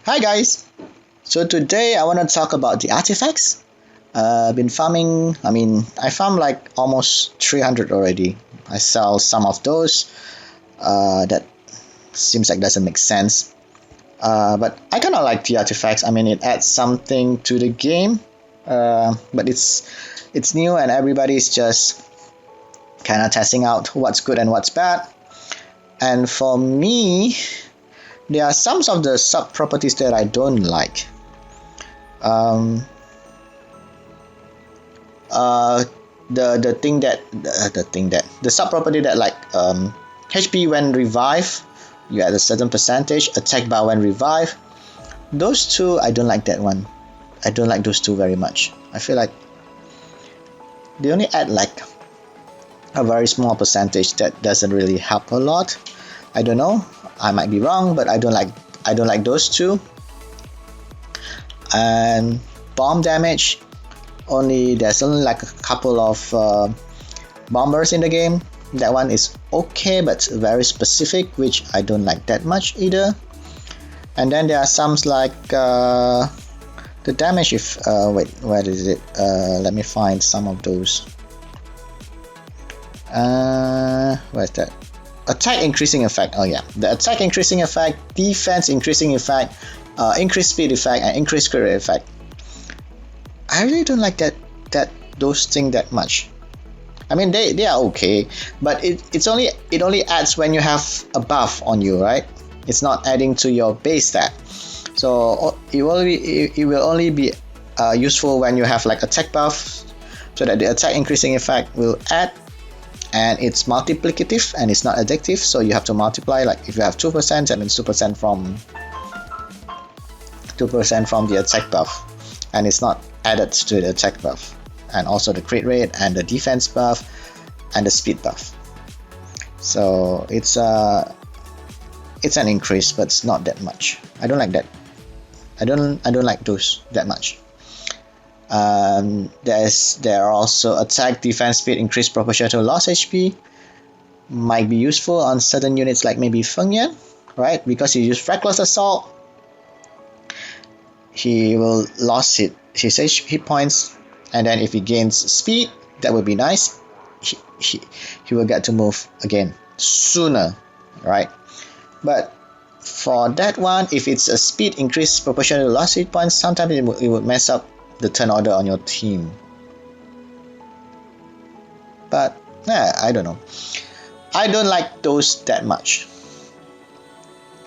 Hi guys! So today I want to talk about the artifacts. I've been farming, I farm like almost 300 already. I sell some of those. That seems like doesn't make sense. But I kind of like the artifacts. It adds something to the game. But it's new and everybody's just kind of testing out what's good and what's bad. And for me, there are some of the sub properties that I don't like. Um, uh, the sub property that like HP when revive, you add a certain percentage. Attack bar when revive. Those two I don't like that one. I don't like those two very much. I feel like they only add like a very small percentage that doesn't really help a lot. I don't know. I might be wrong, but I don't like those two. And bomb damage, there's only like a couple of bombers in the game. That one is okay, but very specific, which I don't like that much either. And then there are some like the damage. If wait, where is it? Let me find some of those. Where's that? Attack increasing effect. Oh yeah, the attack increasing effect, defense increasing effect, increased speed effect, and increased crit rate effect. I really don't like those things that much. They are okay, but it only adds when you have a buff on you, right? It's not adding to your base stat. So it will only be useful when you have like attack buff, so that the attack increasing effect will add. And it's multiplicative and it's not addictive, so you have to multiply. Like if you have 2%, that means 2% from the attack buff, and it's not added to the attack buff, and also the crit rate and the defense buff and the speed buff. So it's an increase, but it's not that much. I don't like that. I don't like those that much. There are also attack, defense, speed increase proportional to lost HP. Might be useful on certain units like maybe Feng Yan, right? Because he use reckless assault, he will lose his hit points, and then if he gains speed, that would be nice. He will get to move again sooner, right? But for that one, if it's a speed increase proportional to lost hit points, sometimes it would mess up the turn order on your team. But I don't know. I don't like those that much.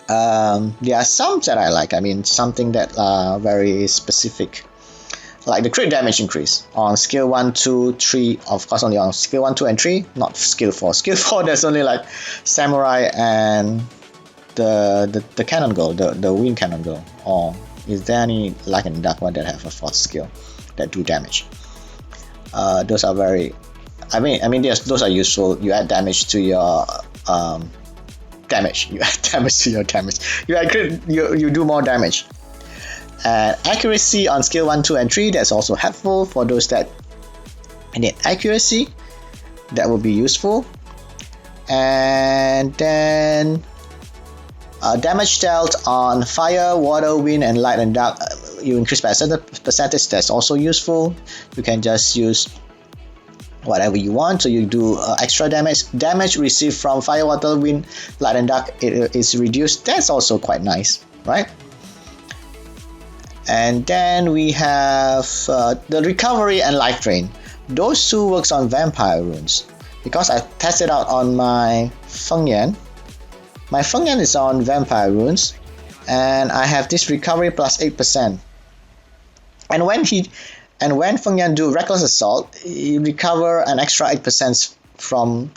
There are some that I like. Something that are very specific, like the crit damage increase on skill 1, 2, 3. Of course, only on skill 1, 2, and 3, not skill 4. Skill 4, there's only like samurai and the cannon girl, the wind cannon girl. Or is there any light and dark one that have a 4th skill that do damage? Those are very. Those are useful. You add damage to your damage. You add damage to your damage. You do more damage. Accuracy on skill 1, 2, and 3. That's also helpful for those that need accuracy. That will be useful. And then damage dealt on fire, water, wind, and light and dark, you increase by a certain percentage. That's also useful. You can just use whatever you want. So you do extra damage. Damage received from fire, water, wind, light, and dark, it is reduced. That's also quite nice, right? And then we have the recovery and life drain. Those two works on vampire runes, because I tested out on my Feng Yan. My Feng Yan is on vampire runes, and I have this recovery plus 8%. And when Feng Yan do reckless assault, he recover an extra 8% from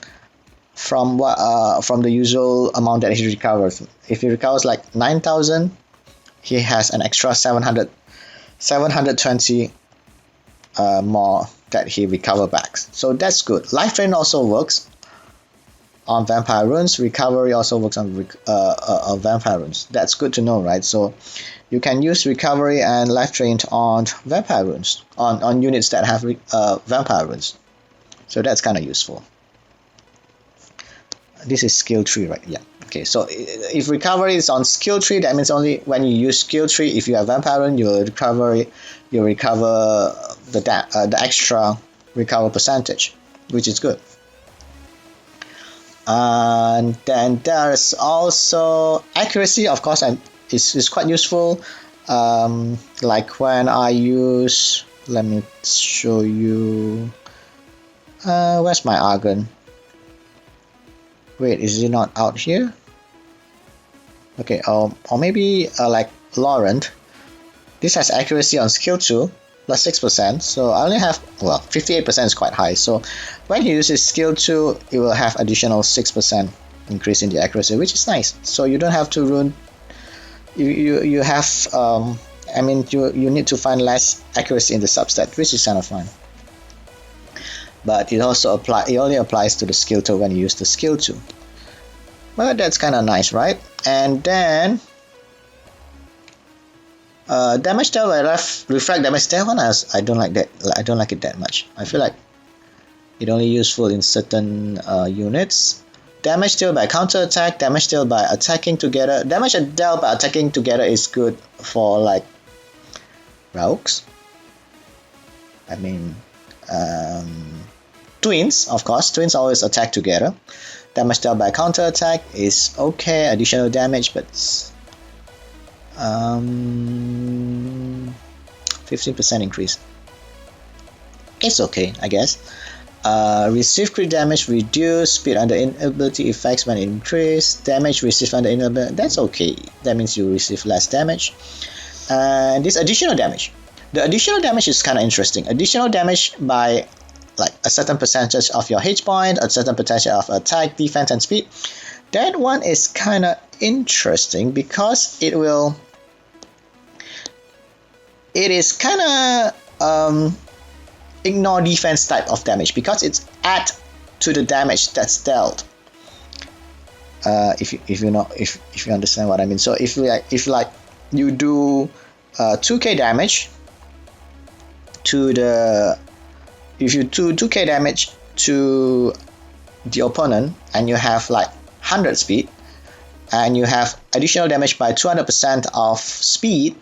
the usual amount that he recovers. If he recovers like 9,000, he has an extra 720 more that he recover back. So that's good. Life drain also works on vampire runes. Recovery also works on vampire runes. That's good to know, right? So you can use recovery and life drain on vampire runes, on units that have vampire runes. So that's kind of useful. This is skill 3, right? Yeah. Okay, so if recovery is on skill tree, that means only when you use skill tree, if you have vampire rune, you'll recover the extra recover percentage, which is good. And then there's also accuracy, of course, and is quite useful. Like when I use, let me show you. Where's my Argon? Wait, is it not out here? Okay, or maybe like Laurent. This has accuracy on skill 2 plus 6%, so I only have, well, 58% is quite high. So when he uses skill 2, it will have additional 6% increase in the accuracy, which is nice. So you don't have to rune. You have I mean you need to find less accuracy in the substat, which is kind of fun. But it only applies to the skill 2 when you use the skill 2. But that's kind of nice, right? And then damage dealt by refract damage. That one I don't like that. I don't like it that much. I feel like it only useful in certain units. Damage dealt by counter attack. Damage dealt by attacking together. Damage dealt by attacking together is good for like rogues. I mean, twins, of course. Twins always attack together. Damage dealt by counter attack is okay. Additional damage, but 15% increase. It's okay, I guess. Receive crit damage reduce, speed under inability effects when increased, damage received under inability, that's okay. That means you receive less damage. And this additional damage. The additional damage is kind of interesting. Additional damage by like a certain percentage of your hit point, a certain percentage of attack, defense, and speed. That one is kind of interesting because it is kind of ignore defense type of damage because it's add to the damage that's dealt. If you understand what I mean. So if you do 2k damage to the, if you do 2k damage to the opponent and you have like 100 speed and you have additional damage by 200% of speed,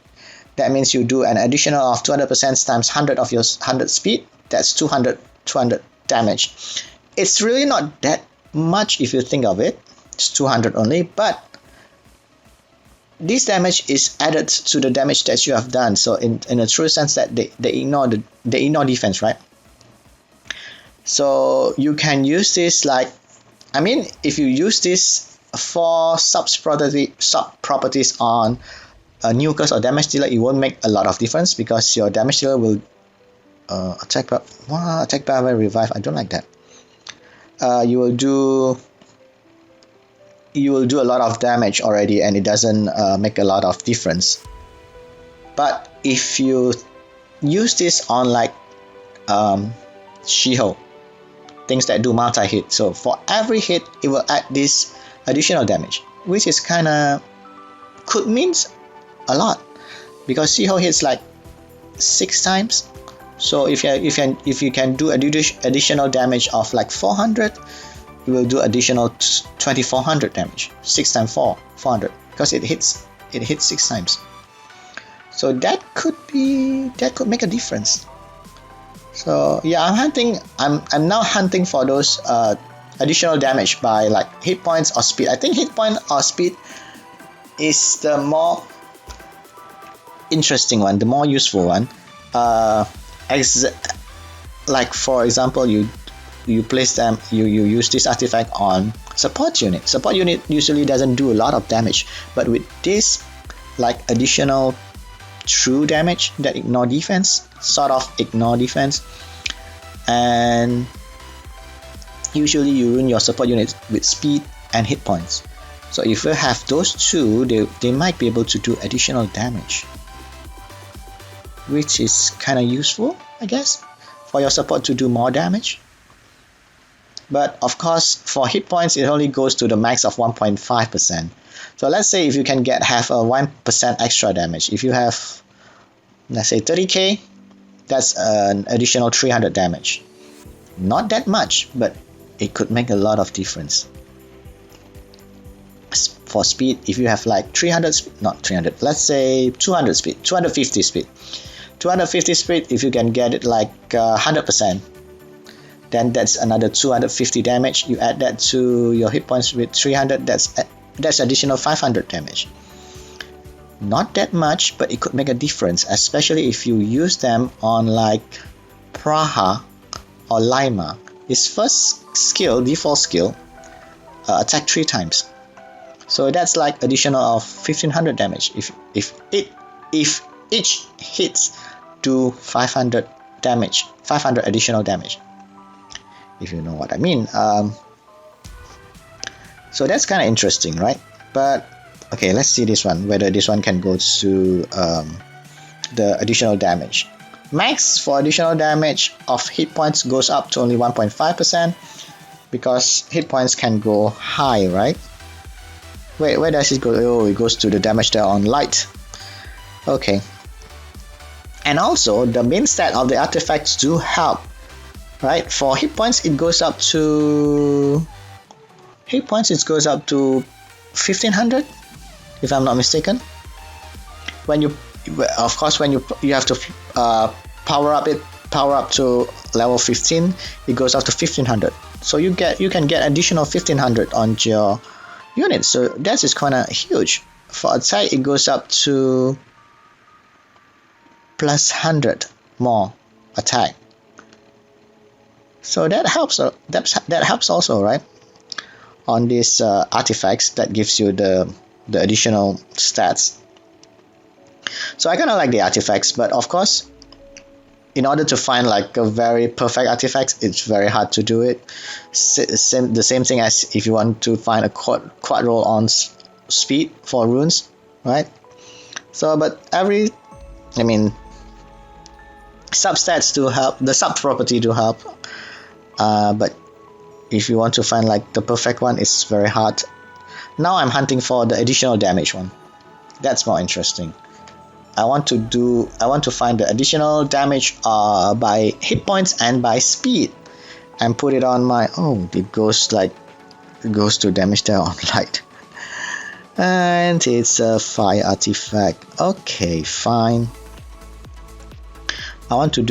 that means you do an additional of 200% times 100 of your 100 speed, that's 200 damage. It's really not that much if you think of it. It's 200 only, but this damage is added to the damage that you have done. So in a true sense that they ignore defense, right? So you can use this like, I mean, if you use this for sub properties on nucleus or damage dealer, it won't make a lot of difference because your damage dealer will attack power revive. I don't like that. You will do a lot of damage already and it doesn't make a lot of difference. But if you use this on like Shiho, things that do multi-hit, so for every hit it will add this additional damage, which is kind of could means a lot because Shiho hits like 6 times. So if you can do additional damage of like 400, you will do additional 2400 damage. 6 times 400 because it hits 6 times. So that could make a difference. So yeah, I'm now hunting for those additional damage by like hit points or speed. I think hit point or speed is the more interesting one, the more useful one. Like for example, you place them, you use this artifact on support unit. Support unit usually doesn't do a lot of damage, but with this like additional true damage that ignore defense, and usually you run your support unit with speed and hit points. So if you have those two, they might be able to do additional damage, which is kind of useful, I guess, for your support to do more damage. But of course, for hit points, it only goes to the max of 1.5%. So let's say if you can have a 1% extra damage. If you have, let's say 30k, that's an additional 300 damage. Not that much, but it could make a lot of difference. for speed, if you have like 300 speed, not 300, let's say 200 speed, 250 speed, 250 speed, if you can get it like 100%, then that's another 250 damage. You add that to your hit points with 300, that's additional 500 damage. Not that much, but it could make a difference, especially if you use them on like Praha or Lima. Its first skill, default skill, attack 3 times. So that's like additional of 1500 damage. If each hits do 500 damage, 500 additional damage. If you know what I mean. So that's kind of interesting, right? But okay, let's see this one, whether this one can go to the additional damage. Max for additional damage of hit points goes up to only 1.5% because hit points can go high, right? Wait, where does it go? Oh, it goes to the damage there on light. Okay. And also, the main stat of the artifacts do help, right? For hit points, it goes up to 1500, if I'm not mistaken. When you, of course, when you have to power up to level 15, it goes up to 1500. So you can get additional 1500 on your unit. So that is kind of huge. For attack, it goes up to plus 100 more attack. So that helps. That helps also, right? On these artifacts, that gives you the additional stats. So I kind of like the artifacts, but of course, in order to find like a very perfect artifact, it's very hard to do it. The same thing as if you want to find a quad roll on speed for runes, right? So, but substats do help, the sub property do help, but if you want to find like the perfect one, it's very hard. Now I'm hunting for the additional damage one. That's more interesting. I want to find the additional damage by hit points and by speed, and put it on my, it goes to damage there on light. And it's a fire artifact. Okay, fine. I want to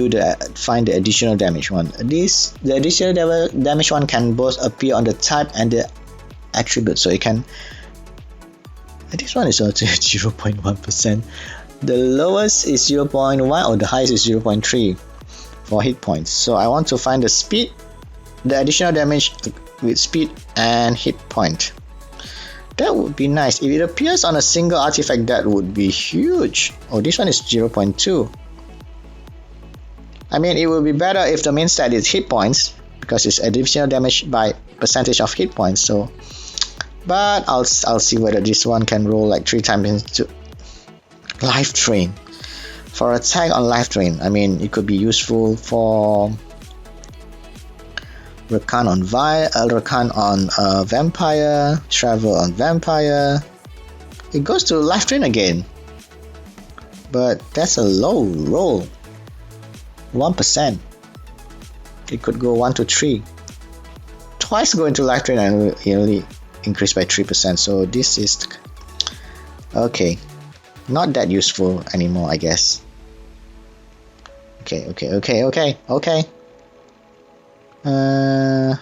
find the additional damage one. The additional damage one can both appear on the type and the attribute. So it can. This one is also 0.1%. The lowest is 0.1 or the highest is 0.3 for hit points. So I want to find the speed, the additional damage with speed and hit point. That would be nice. If it appears on a single artifact, that would be huge. Oh, this one is 0.2. I mean, it would be better if the main stat is hit points, because it's additional damage by percentage of hit points. So, but I'll see whether this one can roll like 3 times into life drain. For attack on life drain, I mean, it could be useful for Rakan on vampire, travel on vampire. It goes to life drain again, but that's a low roll. 1%. It could go 1 to 3. Twice go into life drain and it only increase by 3%. So this is okay. Not that useful anymore, I guess. Okay.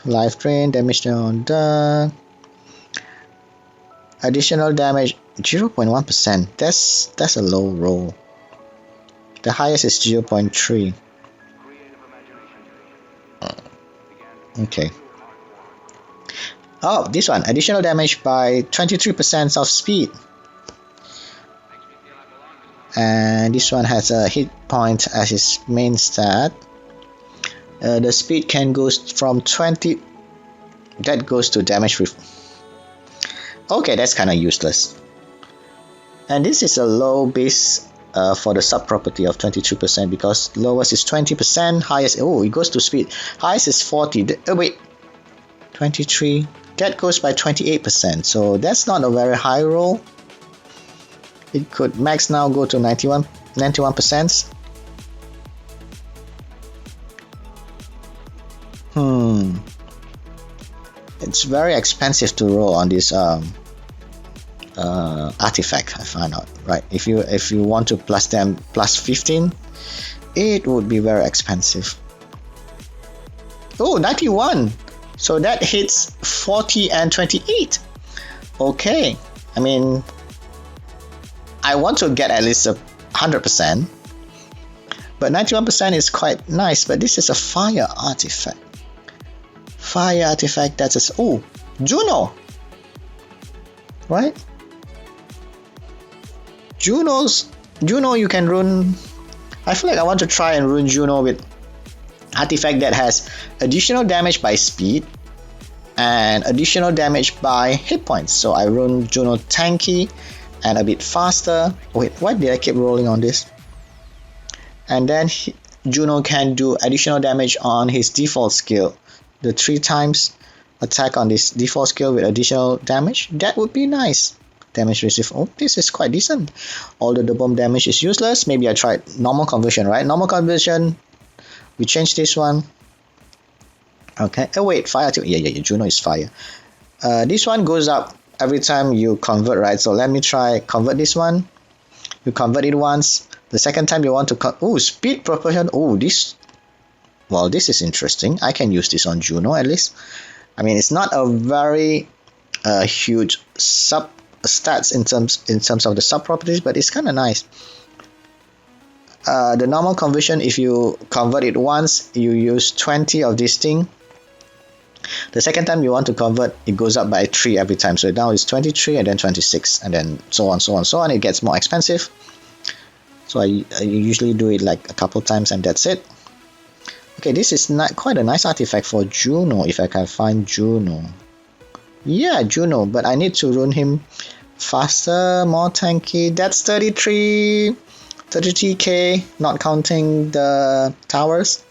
Life drain, damage down the additional damage 0.1%. That's a low roll. The highest is 0.3. Okay. Oh, this one, additional damage by 23% of speed. And this one has a hit point as its main stat. The speed can go from 20. That goes to damage with. Okay, that's kind of useless. And this is a low base for the sub property of 22%, because lowest is 20%, highest, it goes to speed. Highest is 40. Wait, 23. That goes by 28%. So that's not a very high roll. It could max now go to 91%. It's very expensive to roll on this artifact. I found out, right? If you want to plus them plus 15, it would be very expensive. Oh, 91. So that hits 40 and 28. Okay. I mean, I want to get at least 100%. But 91% is quite nice. But this is a fire artifact. Fire artifact, that's a... Oh, Juno. Right? Juno, you can rune... I feel like I want to try and rune Juno with artifact that has additional damage by speed and additional damage by hit points. So I run Juno tanky and a bit faster. Wait, why did I keep rolling on this? And then Juno can do additional damage on his default skill. The 3 times attack on this default skill with additional damage. That would be nice. Damage received. Oh, this is quite decent. Although the bomb damage is useless. Maybe I tried normal conversion, right? Normal conversion. We change this one. Okay. Oh wait, fire too. Yeah. Juno is fire. This one goes up every time you convert, right? So let me try convert this one. You convert it once. The second time you want to speed proportion. Oh, this. Well, this is interesting. I can use this on Juno at least. I mean, it's not a very huge sub stats in terms of the sub properties, but it's kind of nice. The normal conversion, if you convert it once, you use 20 of this thing. The second time you want to convert, it goes up by 3 every time. So now it's 23 and then 26 and then so on. It gets more expensive. So I usually do it like a couple times and that's it. Okay, this is not quite a nice artifact for Juno, if I can find Juno. Yeah, Juno, but I need to run him faster, more tanky. That's 33k, not counting the towers.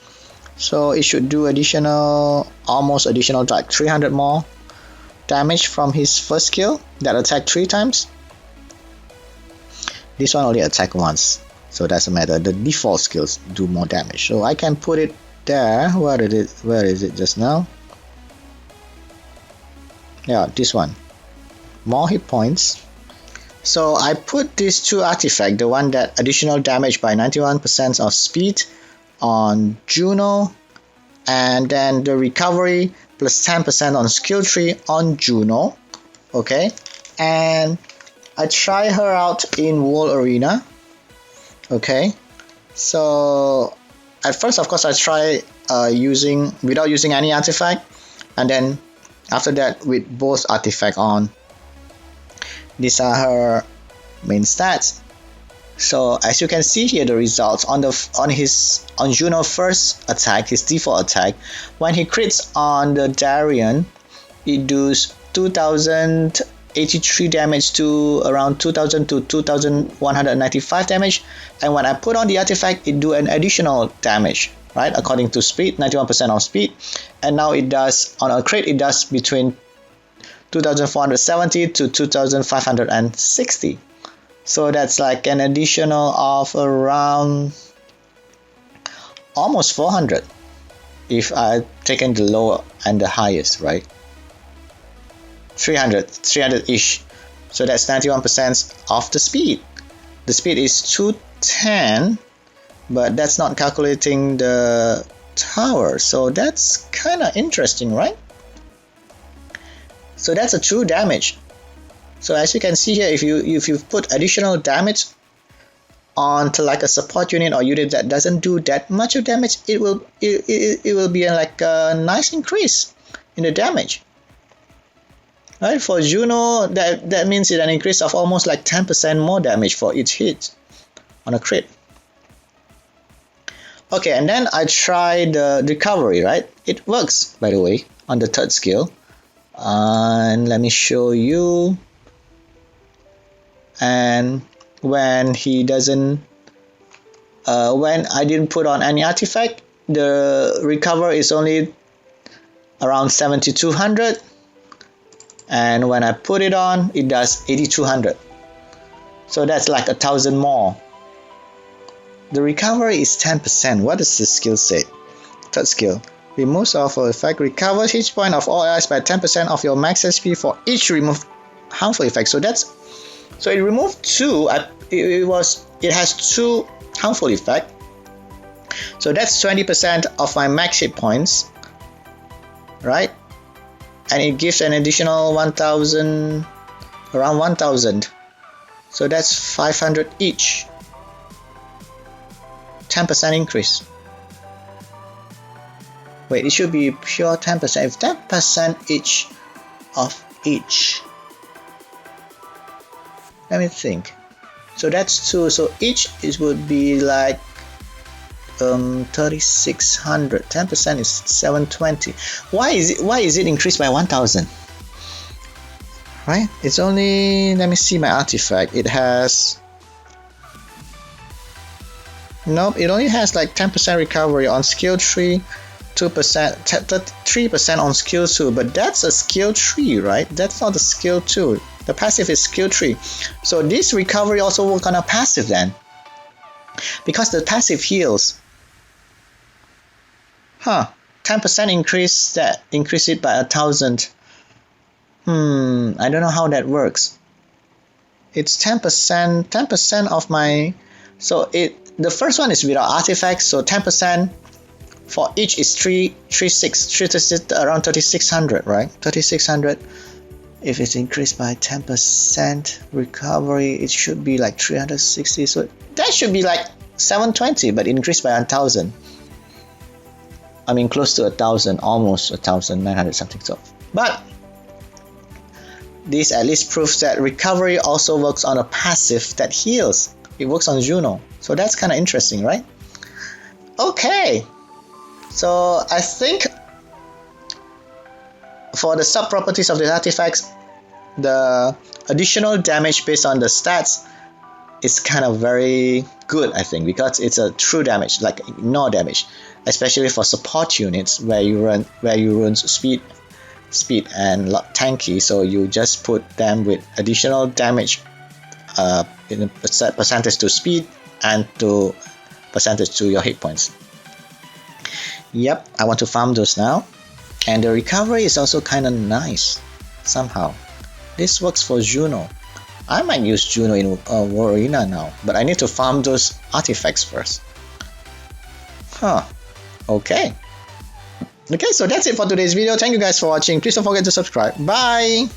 So it should do almost additional like 300 more damage from his first skill that attacked 3 times. This one only attack once, so doesn't matter. The default skills do more damage. So I can put it there. Where is it just now? Yeah, this one. More hit points. So I put these 2 artifacts, the one that additional damage by 91% of speed on Juno, and then the recovery plus 10% on skill tree on Juno. Okay, and I try her out in World Arena. Okay, so at first, of course, I try without using any artifact, and then after that with both artifact on. These are her main stats. So as you can see here, the results on Juno's first attack, his default attack, when he crits on the Darien, it does 2083 damage to around 2000 to 2195 damage, and when I put on the artifact, it do an additional damage, right, according to speed, 91% of speed, and now it does on a crit, it does between 2470 to 2560. So that's like an additional of around almost 400 if I taken the lower and the highest, right? 300-ish. So that's 91% of the speed. The speed is 210, but that's not calculating the tower. So that's kind of interesting, right? So that's a true damage. So as you can see here, if you put additional damage onto like a support unit or unit that doesn't do that much of damage, it will be like a nice increase in the damage. Right, for Juno, that means it's an increase of almost like 10% more damage for each hit on a crit. Okay, and then I try the recovery, right? It works, by the way, on the 3rd skill. And let me show you. And when he doesn't, when I didn't put on any artifact, the recover is only around 7200, and when I put it on, it does 8200. So that's like 1000 more. The recovery is 10%. What does the skill say? 3rd skill. Removes of effect. Recovers each point of all allies by 10% of your max HP for each removed harmful effects. So it removed 2. It has 2 harmful effects. So that's 20% of my max hit points, right? And it gives an additional 1,000, around 1,000. So that's 500 each. 10% increase. Wait, it should be pure 10%. If 10% each of each. Let me think. So that's 2. So each would be like 3,600. 10% is 720. Why is it increased by 1,000? Right? It's only, let me see my artifact. It has, nope, it only has like 10% recovery on skill 3, 2%, 3% on skill 2, but that's a skill 3, right? That's not a skill 2. The passive is skill 3. So this recovery also work on a passive then, because the passive heals. 10% increase it by 1,000. I don't know how that works. It's 10% of my, so the first one is without artifacts, so 10% for each is 36, around 3,600, right? 3,600. If it's increased by 10% recovery, it should be like 360. So that should be like 720, but increased by 1,000. I mean, close to 1,000, almost 1,900 something. So, but this at least proves that recovery also works on a passive that heals. It works on Juno. So that's kind of interesting, right? Okay. So I think for the sub properties of the artifacts, the additional damage based on the stats is kind of very good, I think, because it's a true damage, like ignore damage, especially for support units where you run speed and tanky. So you just put them with additional damage in a percentage to speed and to percentage to your hit points. Yep, I want to farm those now. And the recovery is also kind of nice somehow. This works for Juno. I might use Juno in War Arena now, but I need to farm those artifacts first. Okay. Okay, so that's it for today's video. Thank you guys for watching. Please don't forget to subscribe. Bye!